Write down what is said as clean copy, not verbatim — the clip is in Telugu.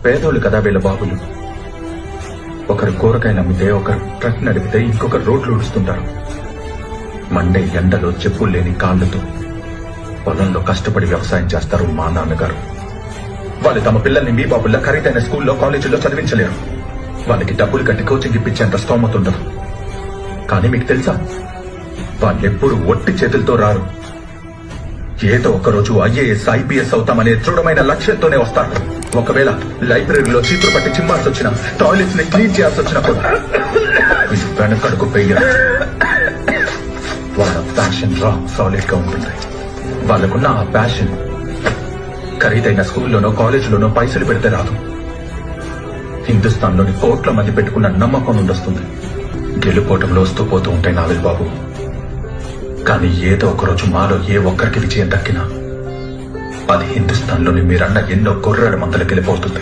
పేదోళ్ళు కదా వీళ్ళ బాబులు. ఒకరు కూరగాయలు అమ్మితే, ఒకరు ట్రక్ నడిపితే, ఇంకొకరు రోడ్లు ఊడుస్తుంటారు. మండే ఎండలో చెప్పులు లేని కాళ్లతో పొలంలో కష్టపడి వ్యవసాయం చేస్తారు మా నాన్నగారు. వాళ్ళు తమ పిల్లల్ని మీ బాబుల్లా ఖరీదైన స్కూల్లో, కాలేజీల్లో చదివించలేరు. వాళ్ళకి డబ్బులు కట్టి కోచింగ్ ఇప్పించేంత స్తోమత ఉండదు. కానీ మీకు తెలుసా, వాళ్ళెప్పుడు ఒట్టి చేతులతో రారు. ఏదో ఒకరోజు ఐఏఎస్, ఐపీఎస్ అవుతామనే దృఢమైన లక్ష్యంతోనే వస్తారు. ఒకవేళ లైబ్రరీలో చీపురు పట్టి చిమ్మాల్సి వచ్చినా, టాయిలెట్స్ ని క్లీన్ చేయాల్సి వచ్చినా కూడా వీళ్ళు వెనకడుగు పెయ్యరు. వాళ్ళ ప్యాషన్ రాక్ సాలిడ్ గా ఉంటుంది. వాళ్ళకున్న ఆ ప్యాషన్ ఖరీదైన స్కూల్లోనో, కాలేజీలోనో పైసలు పెడితే రాదు. హిందుస్థాన్ లోని కోట్ల మంది పెట్టుకున్న నమ్మకం నుండి వస్తుంది. గెలుపోవటంలో వస్తూ పోతూ ఉంటాయి నావెల్ బాబు. కానీ ఏదో ఒకరోజు మాలో ఏ ఒక్కరికి విజయం దక్కినా అది హిందుస్థాన్ లోని మీరన్న ఎన్నో గొర్రెల మందలకు వెళ్ళిపోతుంది.